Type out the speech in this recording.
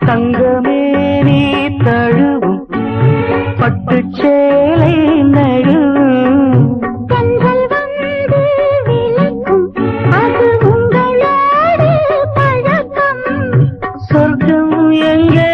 தங்கமே நீ தழுவும் பட்டுச்சேலை நழுவும் கண்கள் வந்து விளக்கும் அது உங்களோடு பழக்கம் சொர்க்கம் எங்கே